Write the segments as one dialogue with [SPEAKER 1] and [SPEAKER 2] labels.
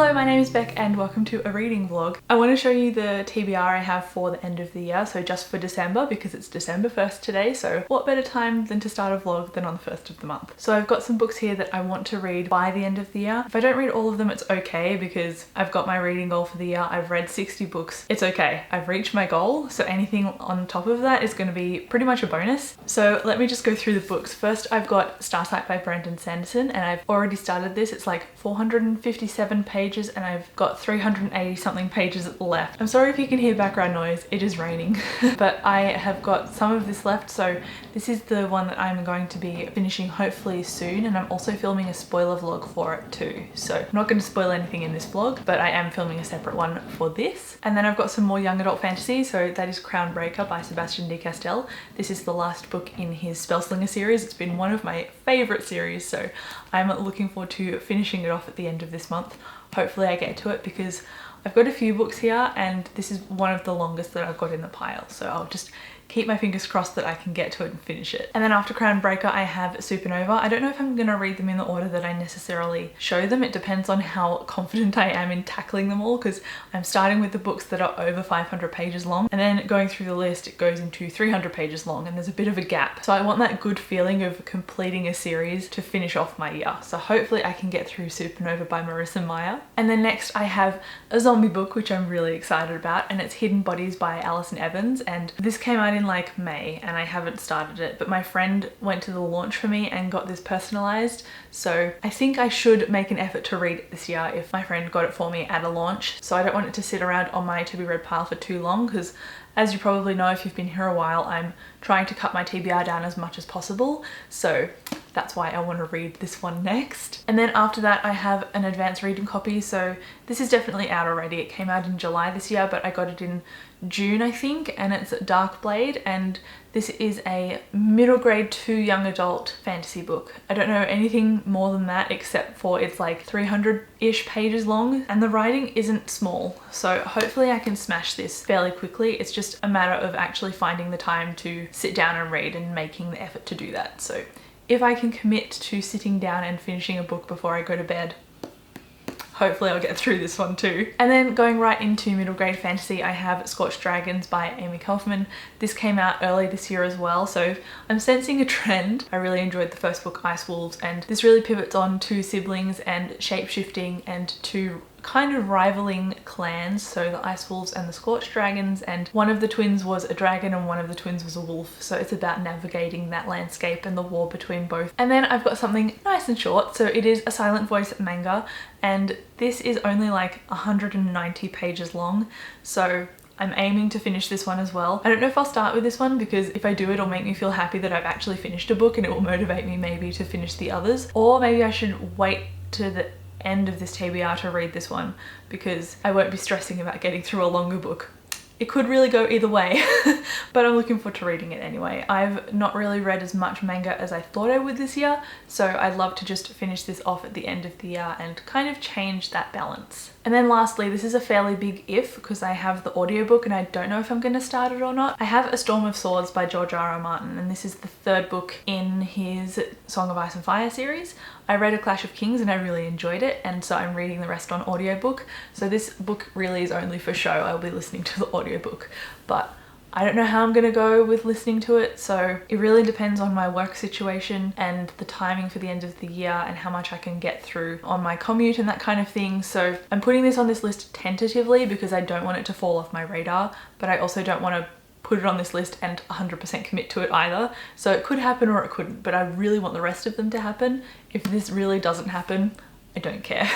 [SPEAKER 1] Hello, my name is Beck and welcome to a reading vlog. I want to show you the TBR I have for the end of the year, so just for December because it's December 1st today, so what better time than to start a vlog than on the 1st of the month. So I've got some books here that I want to read by the end of the year. If I don't read all of them, it's okay because I've got my reading goal for the year. I've read 60 books. It's okay. I've reached my goal, so anything on top of that is going to be pretty much a bonus. So let me just go through the books. First, I've got Starsight by Brandon Sanderson and I've already started this. It's like 457 pages and I've got 380 something pages left. I'm sorry if you can hear background noise, it is raining. But I have got some of this left, so this is the one that I'm going to be finishing hopefully soon, and I'm also filming a spoiler vlog for it too. So I'm not going to spoil anything in this vlog, but I am filming a separate one for this. And then I've got some more young adult fantasy, so that is Crown Breaker by Sebastian de Castell. This is the last book in his Spellslinger series. It's been one of my favourite series, so I'm looking forward to finishing it off at the end of this month. Hopefully I get to it because I've got a few books here and this is one of the longest that I've got in the pile, so I'll just keep my fingers crossed that I can get to it and finish it. And then after Crown Breaker I have Supernova. I don't know if I'm going to read them in the order that I necessarily show them. It depends on how confident I am in tackling them all, because I'm starting with the books that are over 500 pages long and then going through the list it goes into 300 pages long and there's a bit of a gap. So I want that good feeling of completing a series to finish off my year. So hopefully I can get through Supernova by Marissa Meyer. And then next I have a zombie book which I'm really excited about, and it's Hidden Bodies by Alison Evans, and this came out in like May and I haven't started it, but my friend went to the launch for me and got this personalized, so I think I should make an effort to read it this year if my friend got it for me at a launch. So I don't want it to sit around on my to be read pile for too long, because as you probably know if you've been here a while, I'm trying to cut my TBR down as much as possible, so that's why I want to read this one next. And then after that I have an advanced reading copy, so this is definitely out already. It came out in July this year, but I got it in June I think, and it's Dark Blade, and this is a middle grade to young adult fantasy book. I don't know anything more than that except for it's like 300-ish pages long and the writing isn't small, so hopefully I can smash this fairly quickly. It's just a matter of actually finding the time to sit down and read and making the effort to do that. So if I can commit to sitting down and finishing a book before I go to bed, hopefully I'll get through this one too. And then going right into middle grade fantasy, I have Scorched Dragons by Amy Kaufman. This came out early this year as well, so I'm sensing a trend. I really enjoyed the first book, Ice Wolves, and this really pivots on two siblings and shape-shifting and two kind of rivaling clans, so the Ice Wolves and the Scorched Dragons, and one of the twins was a dragon and one of the twins was a wolf, so it's about navigating that landscape and the war between both. And then I've got something nice and short, so it is a Silent Voice manga, and this is only like 190 pages long, so I'm aiming to finish this one as well. I don't know if I'll start with this one because if I do it'll make me feel happy that I've actually finished a book and it will motivate me maybe to finish the others, or maybe I should wait to the end of this TBR to read this one because I won't be stressing about getting through a longer book. It could really go either way, but I'm looking forward to reading it anyway. I've not really read as much manga as I thought I would this year, so I'd love to just finish this off at the end of the year and kind of change that balance. And then lastly, this is a fairly big if because I have the audiobook and I don't know if I'm going to start it or not. I have A Storm of Swords by George R.R. Martin, and this is the third book in his Song of Ice and Fire series. I read A Clash of Kings and I really enjoyed it, and so I'm reading the rest on audiobook. So this book really is only for show. I'll be listening to the audiobook, but I don't know how I'm gonna go with listening to it, so it really depends on my work situation and the timing for the end of the year and how much I can get through on my commute and that kind of thing. So I'm putting this on this list tentatively because I don't want it to fall off my radar, but I also don't want to put it on this list and 100% commit to it either. So it could happen or it couldn't, but I really want the rest of them to happen. If this really doesn't happen, I don't care.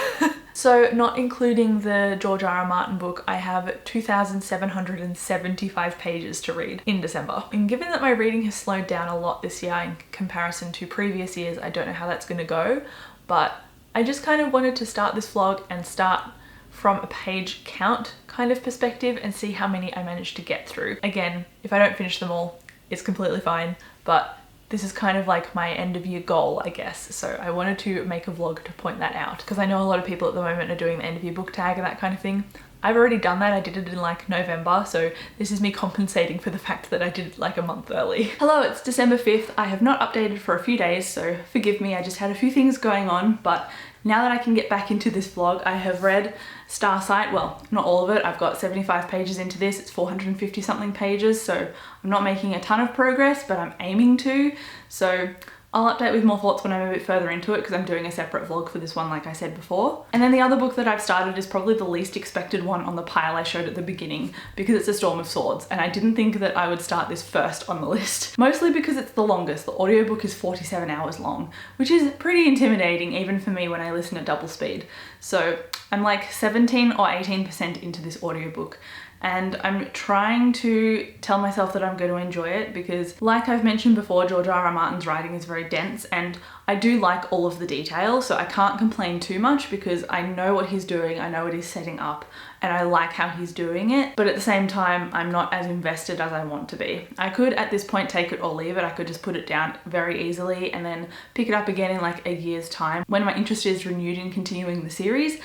[SPEAKER 1] So not including the George R.R. Martin book, I have 2,775 pages to read in December. And given that my reading has slowed down a lot this year in comparison to previous years, I don't know how that's going to go, but I just kind of wanted to start this vlog and start from a page count kind of perspective and see how many I managed to get through. Again, if I don't finish them all, it's completely fine, but this is kind of like my end of year goal, I guess. So I wanted to make a vlog to point that out because I know a lot of people at the moment are doing the end of year book tag and that kind of thing. I've already done that. I did it in like November, so this is me compensating for the fact that I did it like a month early. Hello, it's December 5th. I have not updated for a few days, so forgive me. I just had a few things going on, but now that I can get back into this vlog, I have read Starsight. Well, not all of it. I've got 75 pages into this. It's 450 something pages, so I'm not making a ton of progress, but I'm aiming to. So I'll update with more thoughts when I'm a bit further into it because I'm doing a separate vlog for this one, like I said before. And then the other book that I've started is probably the least expected one on the pile I showed at the beginning because it's A Storm of Swords, and I didn't think that I would start this first on the list. Mostly because it's the longest. The audiobook is 47 hours long, which is pretty intimidating even for me when I listen at double speed. So I'm like 17 or 18% into this audiobook. And I'm trying to tell myself that I'm going to enjoy it because, like I've mentioned before, George R.R. Martin's writing is very dense and I do like all of the details, so I can't complain too much because I know what he's doing, I know what he's setting up, and I like how he's doing it. But at the same time, I'm not as invested as I want to be. I could at this point take it or leave it. I could just put it down very easily and then pick it up again in like a year's time when my interest is renewed in continuing the series.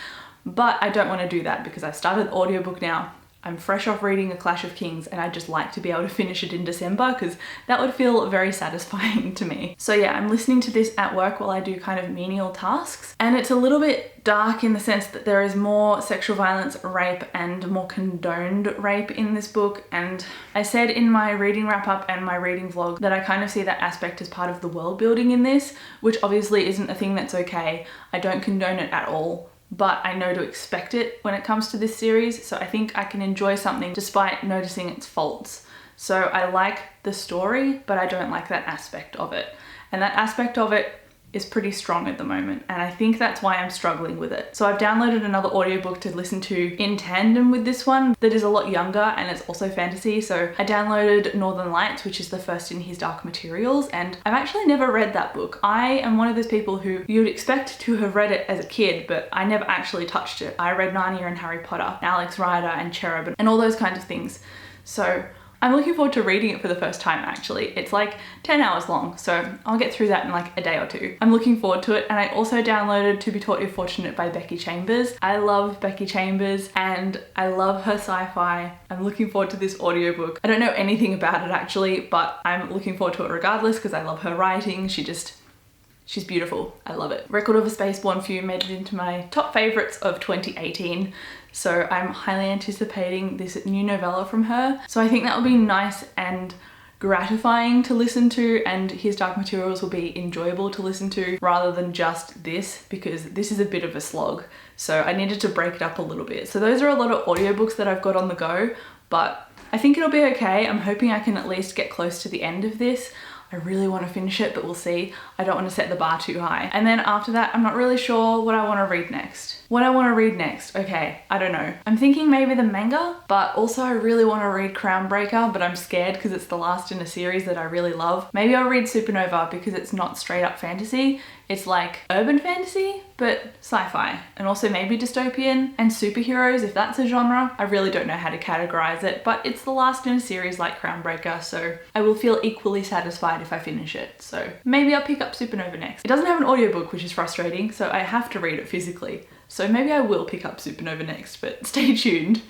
[SPEAKER 1] But I don't want to do that because I've started the audiobook now. I'm fresh off reading A Clash of Kings and I just like to be able to finish it in December because that would feel very satisfying to me. So yeah, I'm listening to this at work while I do kind of menial tasks, and it's a little bit dark in the sense that there is more sexual violence, rape, and more condoned rape in this book. And I said in my reading wrap up and my reading vlog that I kind of see that aspect as part of the world building in this, which obviously isn't a thing that's okay. I don't condone it at all, but I know to expect it when it comes to this series, so I think I can enjoy something despite noticing its faults. So I like the story, but I don't like that aspect of it. And that aspect of it is pretty strong at the moment, and I think that's why I'm struggling with it. So I've downloaded another audiobook to listen to in tandem with this one that is a lot younger and it's also fantasy. So I downloaded Northern Lights, which is the first in his Dark Materials, and I've actually never read that book. I am one of those people who you'd expect to have read it as a kid, but I never actually touched it. I read Narnia and Harry Potter, Alex Rider and Cherub and all those kinds of things. So I'm looking forward to reading it for the first time actually. It's like 10 hours long, so I'll get through that in like a day or two. I'm looking forward to it, and I also downloaded To Be Taught You're Fortunate by Becky Chambers. I love Becky Chambers and I love her sci-fi. I'm looking forward to this audiobook. I don't know anything about it actually, but I'm looking forward to it regardless because I love her writing. She's beautiful. I love it. Record of a Spaceborne Few made it into my top favorites of 2018. So I'm highly anticipating this new novella from her. So I think that will be nice and gratifying to listen to, and his Dark Materials will be enjoyable to listen to rather than just this, because this is a bit of a slog. So I needed to break it up a little bit. So those are a lot of audiobooks that I've got on the go, but I think it'll be okay. I'm hoping I can at least get close to the end of this. I really want to finish it, but we'll see. I don't want to set the bar too high. And then after that, I'm not really sure what I want to read next. What I want to read next, okay, I don't know. I'm thinking maybe the manga, but also I really want to read Crownbreaker, but I'm scared because it's the last in a series that I really love. Maybe I'll read Supernova because it's not straight up fantasy. It's like urban fantasy, but sci-fi, and also maybe dystopian and superheroes if that's a genre. I really don't know how to categorize it, but it's the last in a series like Crownbreaker, so I will feel equally satisfied if I finish it. So maybe I'll pick up Supernova next. It doesn't have an audiobook, which is frustrating, so I have to read it physically. So maybe I will pick up Supernova next, but stay tuned.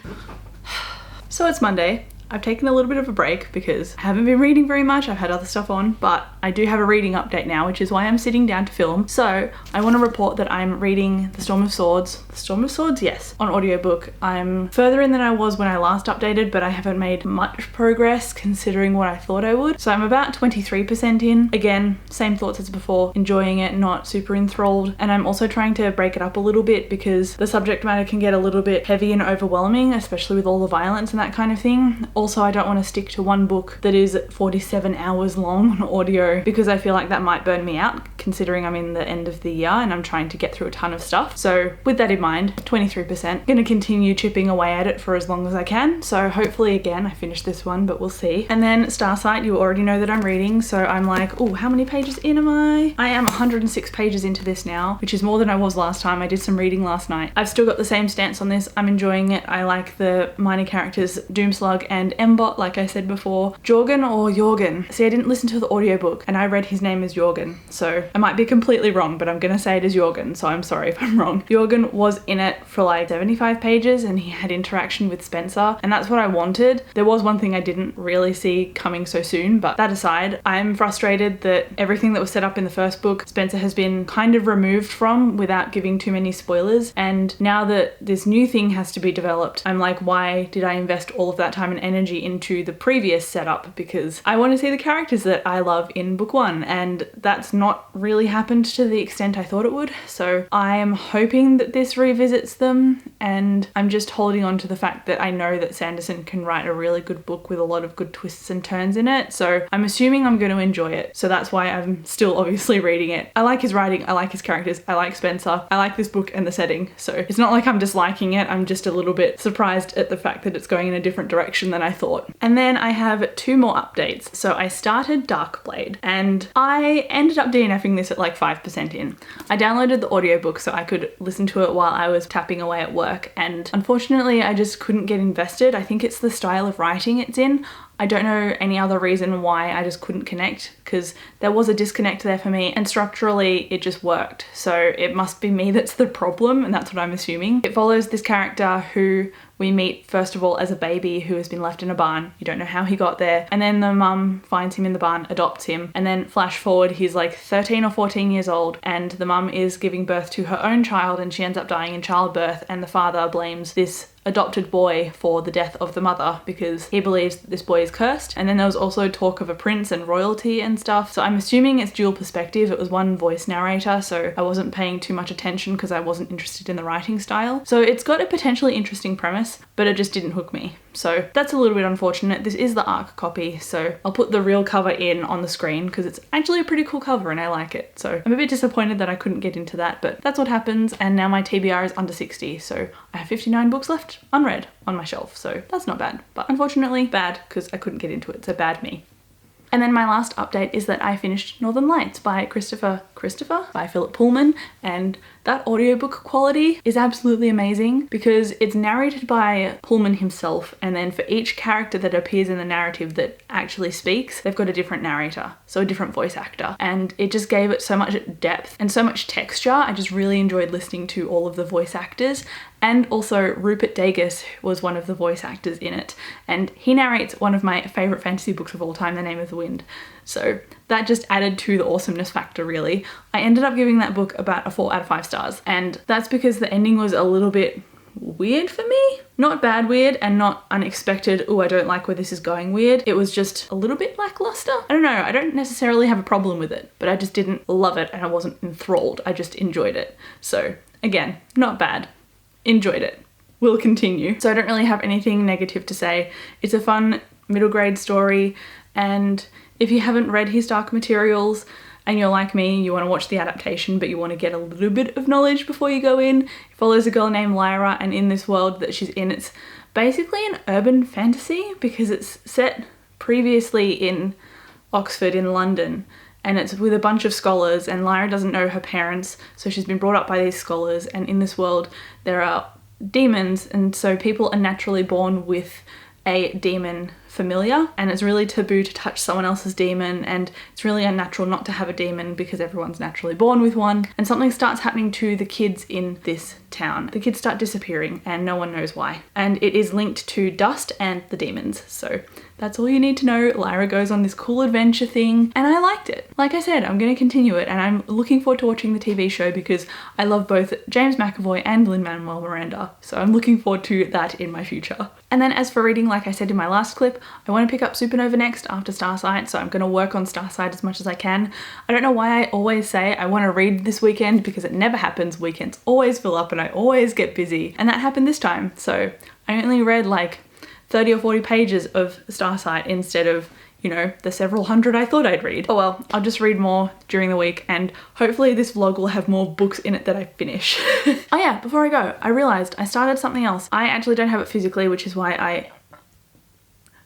[SPEAKER 1] So it's Monday. I've taken a little bit of a break because I haven't been reading very much. I've had other stuff on, but I do have a reading update now, which is why I'm sitting down to film. So I want to report that I'm reading The Storm of Swords. The Storm of Swords? Yes. On audiobook. I'm further in than I was when I last updated, but I haven't made much progress considering what I thought I would. So I'm about 23% in. Again, same thoughts as before. Enjoying it, not super enthralled. And I'm also trying to break it up a little bit because the subject matter can get a little bit heavy and overwhelming, especially with all the violence and that kind of thing. Also, I don't want to stick to one book that is 47 hours long on audio because I feel like that might burn me out considering I'm in the end of the year and I'm trying to get through a ton of stuff. So with that in mind, 23%. Gonna continue chipping away at it for as long as I can. So hopefully again, I finish this one, but we'll see. And then Starsight, you already know that I'm reading. So I'm like, oh, how many pages in am I? I am 106 pages into this now, which is more than I was last time. I did some reading last night. I've still got the same stance on this. I'm enjoying it. I like the minor characters, Doomslug and and Mbot, like I said before. Jorgen or Jorgen. See, I didn't listen to the audiobook and I read his name as Jorgen, so I might be completely wrong, but I'm gonna say it as Jorgen, so I'm sorry if I'm wrong. Jorgen was in it for like 75 pages and he had interaction with Spencer, and that's what I wanted. There was one thing I didn't really see coming so soon, but that aside, I'm frustrated that everything that was set up in the first book, Spencer has been kind of removed from without giving too many spoilers, and now that this new thing has to be developed, I'm like, why did I invest all of that time and energy into the previous setup? Because I want to see the characters that I love in book one, and that's not really happened to the extent I thought it would. So I'm hoping that this revisits them, and I'm just holding on to the fact that I know that Sanderson can write a really good book with a lot of good twists and turns in it, so I'm assuming I'm going to enjoy it. So that's why I'm still obviously reading it. I like his writing, I like his characters, I like Spencer, I like this book and the setting, so it's not like I'm disliking it, I'm just a little bit surprised at the fact that it's going in a different direction than I thought. And then I have two more updates. So I started Darkblade and I ended up DNFing this at like 5% in. I downloaded the audiobook so I could listen to it while I was tapping away at work, and unfortunately I just couldn't get invested. I think it's the style of writing it's in. I don't know any other reason why, I just couldn't connect, because there was a disconnect there for me and structurally it just worked. So it must be me that's the problem, and that's what I'm assuming. It follows this character who we meet first of all as a baby who has been left in a barn. You don't know how he got there. And then the mum finds him in the barn, adopts him. And then flash forward, he's like 13 or 14 years old and the mum is giving birth to her own child and she ends up dying in childbirth, and the father blames this adopted boy for the death of the mother because he believes that this boy is cursed. And then there was also talk of a prince and royalty and stuff. So I'm assuming it's dual perspective. It was one voice narrator, so I wasn't paying too much attention because I wasn't interested in the writing style. So it's got a potentially interesting premise, but it just didn't hook me. So that's a little bit unfortunate. This is the ARC copy, so I'll put the real cover in on the screen because it's actually a pretty cool cover and I like it. So I'm a bit disappointed that I couldn't get into that, but that's what happens. And now my TBR is under 60, so I have 59 books left unread on my shelf, so that's not bad. But unfortunately bad because I couldn't get into it, so bad me. And then my last update is that I finished Northern Lights by Christopher by Philip Pullman, and that audiobook quality is absolutely amazing because it's narrated by Pullman himself, and then for each character that appears in the narrative that actually speaks, they've got a different narrator, so a different voice actor, and it just gave it so much depth and so much texture. I just really enjoyed listening to all of the voice actors. And also Rupert Dagus was one of the voice actors in it, and he narrates one of my favourite fantasy books of all time, The Name of the Wind. So that just added to the awesomeness factor really. I ended up giving that book about a 4 out of 5 stars, and that's because the ending was a little bit weird for me. Not bad weird and not unexpected, oh I don't like where this is going weird. It was just a little bit lackluster. I don't know, I don't necessarily have a problem with it, but I just didn't love it and I wasn't enthralled. I just enjoyed it. So again, not bad. Enjoyed it. Will continue. So I don't really have anything negative to say. It's a fun middle grade story, and if you haven't read his Dark Materials and you're like me, you want to watch the adaptation but you want to get a little bit of knowledge before you go in, it follows a girl named Lyra, and in this world that she's in, it's basically an urban fantasy because it's set previously in Oxford in London. And it's with a bunch of scholars, and Lyra doesn't know her parents, so she's been brought up by these scholars, and in this world there are demons, and so people are naturally born with a demon familiar, and it's really taboo to touch someone else's demon, and it's really unnatural not to have a demon because everyone's naturally born with one. And something starts happening to the kids in this town. The kids start disappearing and no one knows why, and it is linked to dust and the demons. So that's all you need to know. Lyra goes on this cool adventure thing and I liked it. Like I said, I'm going to continue it, and I'm looking forward to watching the TV show because I love both James McAvoy and Lin-Manuel Miranda, so I'm looking forward to that in my future. And then as for reading, like I said in my last clip, I want to pick up Supernova next after Starsight, so I'm going to work on Starsight as much as I can. I don't know why I always say I want to read this weekend because it never happens. Weekends always fill up and I always get busy, and that happened this time. So I only read like 30 or 40 pages of Starsight instead of, you know, the several hundred I thought I'd read. Oh well, I'll just read more during the week, and hopefully this vlog will have more books in it that I finish. Oh yeah, before I go, I realized I started something else. I actually don't have it physically, which is why I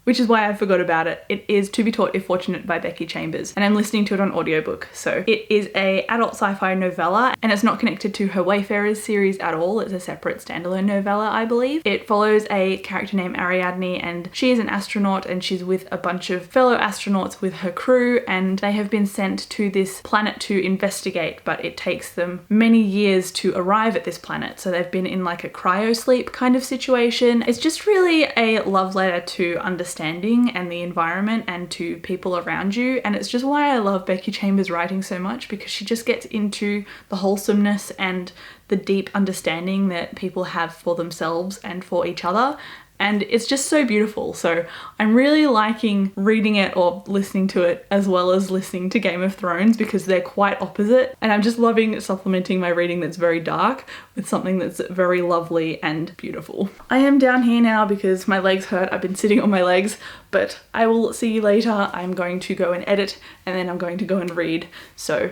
[SPEAKER 1] which is why I forgot about it. It is To Be Taught If Fortunate by Becky Chambers, and I'm listening to it on audiobook. So it is a adult sci-fi novella, and it's not connected to her Wayfarers series at all. It's a separate standalone novella, I believe. It follows a character named Ariadne, and she is an astronaut, and she's with a bunch of fellow astronauts with her crew, and they have been sent to this planet to investigate, but it takes them many years to arrive at this planet. So they've been in like a cryosleep kind of situation. It's just really a love letter to understanding and the environment and to people around you, and it's just why I love Becky Chambers' writing so much, because she just gets into the wholesomeness and the deep understanding that people have for themselves and for each other. And it's just so beautiful. So I'm really liking reading it or listening to it, as well as listening to Game of Thrones, because they're quite opposite. And I'm just loving supplementing my reading that's very dark with something that's very lovely and beautiful. I am down here now because my legs hurt. I've been sitting on my legs, but I will see you later. I'm going to go and edit, and then I'm going to go and read. So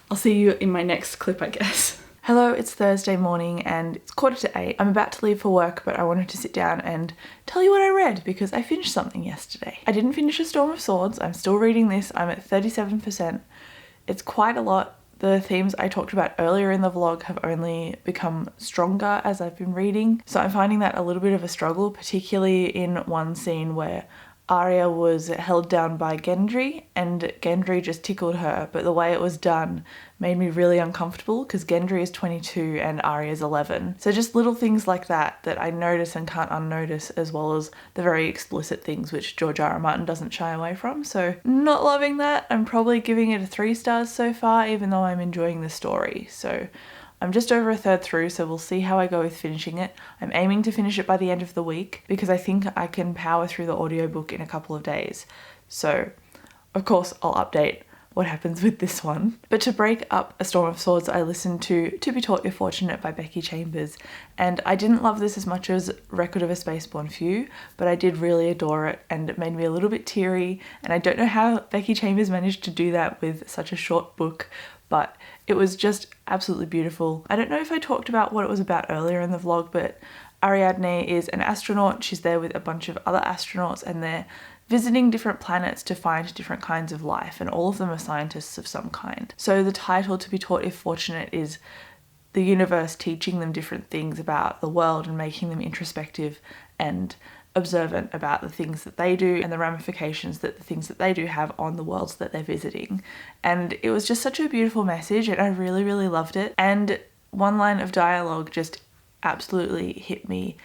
[SPEAKER 1] I'll see you in my next clip, I guess. Hello, it's Thursday morning and it's 7:45. I'm about to leave for work, but I wanted to sit down and tell you what I read because I finished something yesterday. I didn't finish A Storm of Swords. I'm still reading this. I'm at 37%. It's quite a lot. The themes I talked about earlier in the vlog have only become stronger as I've been reading. So I'm finding that a little bit of a struggle, particularly in one scene where Arya was held down by Gendry, and Gendry just tickled her, but the way it was done made me really uncomfortable because Gendry is 22 and Arya is 11. So just little things like that I notice and can't unnotice, as well as the very explicit things which George R. R. Martin doesn't shy away from. So not loving that. I'm probably giving it a 3 stars so far, even though I'm enjoying the story. So I'm just over a third through, so we'll see how I go with finishing it. I'm aiming to finish it by the end of the week because I think I can power through the audiobook in a couple of days. So, of course, I'll update what happens with this one. But to break up A Storm of Swords, I listened to Be Taught If Fortunate by Becky Chambers, and I didn't love this as much as Record of a Spaceborn Few, but I did really adore it, and it made me a little bit teary, and I don't know how Becky Chambers managed to do that with such a short book, but it was just absolutely beautiful. I don't know if I talked about what it was about earlier in the vlog, but Ariadne is an astronaut. She's there with a bunch of other astronauts, and they're visiting different planets to find different kinds of life, and all of them are scientists of some kind. So the title, To Be Taught If Fortunate, is the universe teaching them different things about the world and making them introspective and observant about the things that they do and the ramifications that the things that they do have on the worlds that they're visiting. And it was just such a beautiful message, and I really, really loved it. And one line of dialogue just absolutely hit me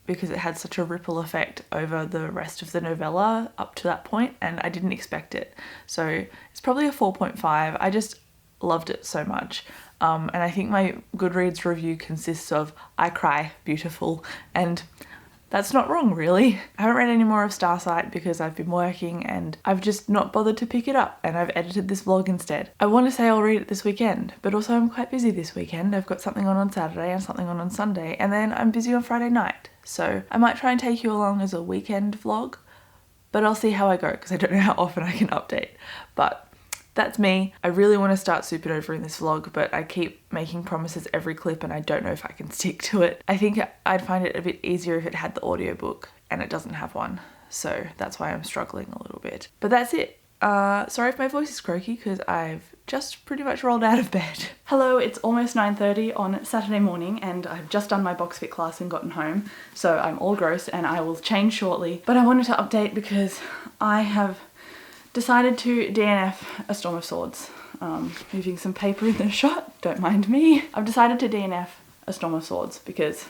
[SPEAKER 1] because it had such a ripple effect over the rest of the novella up to that point, and I didn't expect it. So it's probably a 4.5. I just loved it so much. And I think my Goodreads review consists of I cry, beautiful, and that's not wrong, really. I haven't read any more of Starsight because I've been working and I've just not bothered to pick it up, and I've edited this vlog instead. I want to say I'll read it this weekend, but also I'm quite busy this weekend. I've got something on Saturday and something on Sunday, and then I'm busy on Friday night. So I might try and take you along as a weekend vlog, but I'll see how I go because I don't know how often I can update. But that's me. I really want to start Supernova in this vlog, but I keep making promises every clip and I don't know if I can stick to it. I think I'd find it a bit easier if it had the audiobook, and it doesn't have one. So that's why I'm struggling a little bit. But that's it. Sorry if my voice is croaky because I've just pretty much rolled out of bed. Hello, it's almost 9:30 on Saturday morning and I've just done my box fit class and gotten home. So I'm all gross and I will change shortly. But I wanted to update because I have decided to DNF A Storm of Swords. Moving some paper in the shot, don't mind me. I've decided to DNF A Storm of Swords because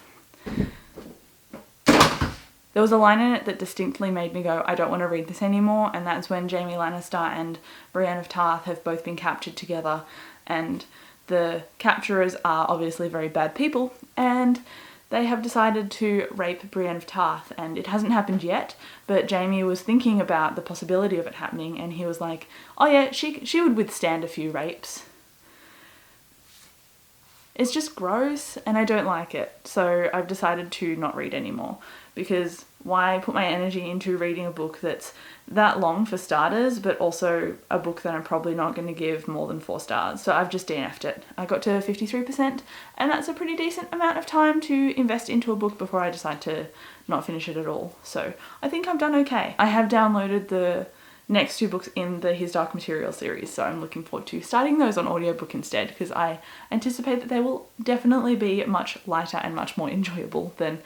[SPEAKER 1] there was a line in it that distinctly made me go, I don't want to read this anymore, and that's when Jaime Lannister and Brienne of Tarth have both been captured together, and the capturers are obviously very bad people, and they have decided to rape Brienne of Tarth, and it hasn't happened yet, but Jaime was thinking about the possibility of it happening, and he was like, oh yeah, she would withstand a few rapes. It's just gross, and I don't like it, so I've decided to not read anymore, because why put my energy into reading a book that's that long for starters, but also a book that I'm probably not going to give more than 4 stars. So I've just DNF'd it. I got to 53%, and that's a pretty decent amount of time to invest into a book before I decide to not finish it at all. So I think I've done okay. I have downloaded the next 2 books in the His Dark Materials series, so I'm looking forward to starting those on audiobook instead, because I anticipate that they will definitely be much lighter and much more enjoyable than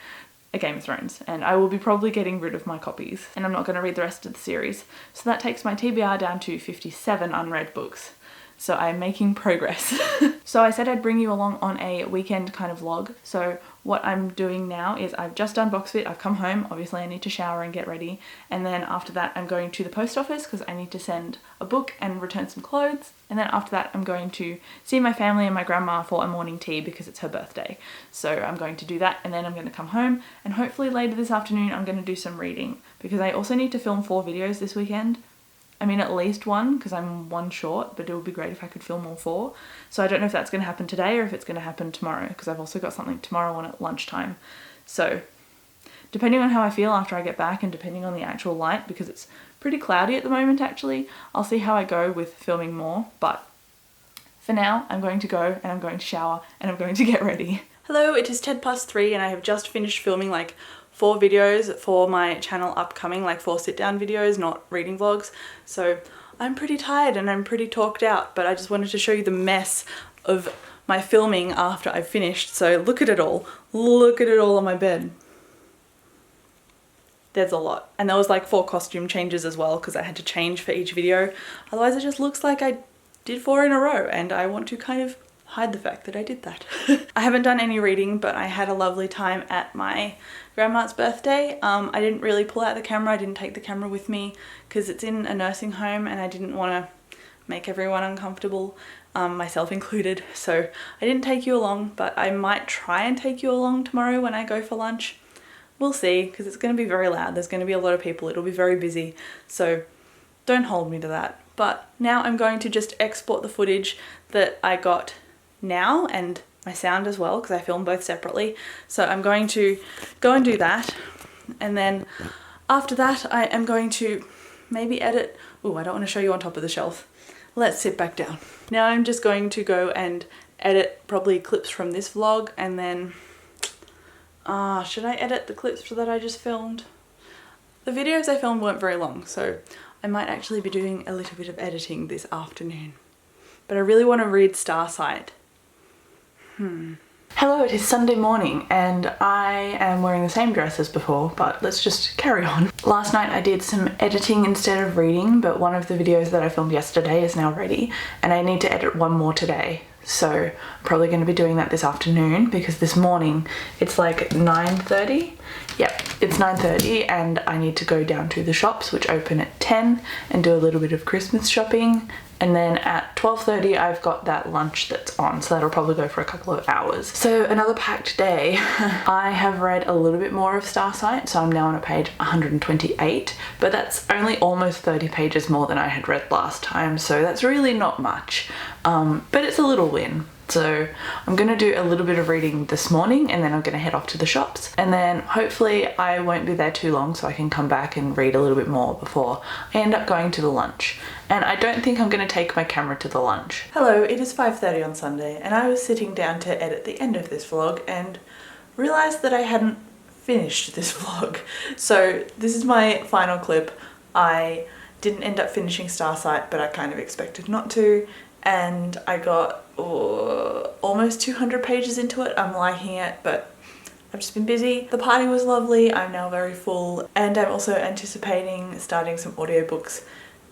[SPEAKER 1] a Game of Thrones, and I will be probably getting rid of my copies, and I'm not going to read the rest of the series. So that takes my TBR down to 57 unread books. So I'm making progress. So I said I'd bring you along on a weekend kind of vlog. So what I'm doing now is I've just done box fit, I've come home, obviously I need to shower and get ready, and then after that I'm going to the post office because I need to send a book and return some clothes, and then after that I'm going to see my family and my grandma for a morning tea because it's her birthday. So I'm going to do that, and then I'm going to come home, and hopefully later this afternoon I'm going to do some reading because I also need to film 4 videos this weekend. I mean, at least 1 because I'm 1 short, but it would be great if I could film all 4. So I don't know if that's going to happen today or if it's going to happen tomorrow, because I've also got something tomorrow on at lunchtime. So depending on how I feel after I get back and depending on the actual light, because it's pretty cloudy at the moment actually, I'll see how I go with filming more. But for now, I'm going to go and I'm going to shower and I'm going to get ready. Hello, it is 3:10 and I have just finished filming like 4 videos for my channel upcoming, like 4 sit down videos, not reading vlogs. So I'm pretty tired and I'm pretty talked out, but I just wanted to show you the mess of my filming after I've finished. So look at it all. Look at it all on my bed. There's a lot. And there was like 4 costume changes as well because I had to change for each video. Otherwise it just looks like I did 4 in a row, and I want to kind of hide the fact that I did that. I haven't done any reading, but I had a lovely time at my grandma's birthday. I didn't really pull out the camera. I didn't take the camera with me because it's in a nursing home and I didn't want to make everyone uncomfortable, myself included. So I didn't take you along, but I might try and take you along tomorrow when I go for lunch. We'll see, because it's going to be very loud. There's going to be a lot of people. It'll be very busy. So don't hold me to that. But now I'm going to just export the footage that I got now and my sound as well, because I film both separately. So I'm going to go and do that, and then after that I am going to maybe edit. Oh, I don't want to show you on top of the shelf. Let's sit back down. Now I'm just going to go and edit probably clips from this vlog, and then should I edit the clips that I just filmed? The videos I filmed weren't very long, so I might actually be doing a little bit of editing this afternoon. But I really want to read Starsight. Hello, it is Sunday morning and I am wearing the same dress as before, but let's just carry on. Last night I did some editing instead of reading, but one of the videos that I filmed yesterday is now ready and I need to edit 1 more today. So I'm probably going to be doing that this afternoon because this morning it's like 9:30. Yep, it's 9:30 and I need to go down to the shops, which open at 10, and do a little bit of Christmas shopping. And then at 12:30 I've got that lunch that's on, so that'll probably go for a couple of hours. So another packed day. I have read a little bit more of Starsight, so I'm now on page 128, but that's only almost 30 pages more than I had read last time, so that's really not much. But it's a little win. So I'm going to do a little bit of reading this morning and then I'm going to head off to the shops, and then hopefully I won't be there too long so I can come back and read a little bit more before I end up going to the lunch. And I don't think I'm going to take my camera to the lunch. Hello, it is 5:30 on Sunday and I was sitting down to edit the end of this vlog and realised that I hadn't finished this vlog. So this is my final clip. I didn't end up finishing Starsight, but I kind of expected not to. And I got almost 200 pages into it. I'm liking it, but I've just been busy. The party was lovely. I'm now very full, and I'm also anticipating starting some audiobooks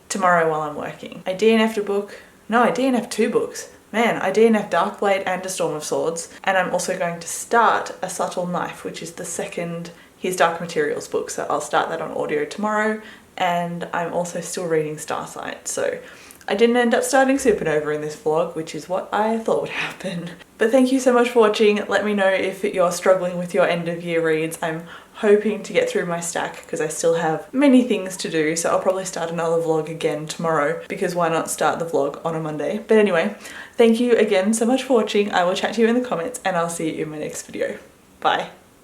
[SPEAKER 1] tomorrow while I'm working. I DNF'd a book. No, I DNF'd 2 books. Man, I DNF'd Darkblade and A Storm of Swords, and I'm also going to start A Subtle Knife, which is the second His Dark Materials book, so I'll start that on audio tomorrow, and I'm also still reading Starsight, so I didn't end up starting Supernova in this vlog, which is what I thought would happen. But thank you so much for watching. Let me know if you're struggling with your end of year reads. I'm hoping to get through my stack because I still have many things to do, so I'll probably start another vlog again tomorrow, because why not start the vlog on a Monday? But anyway, thank you again so much for watching. I will chat to you in the comments and I'll see you in my next video. Bye.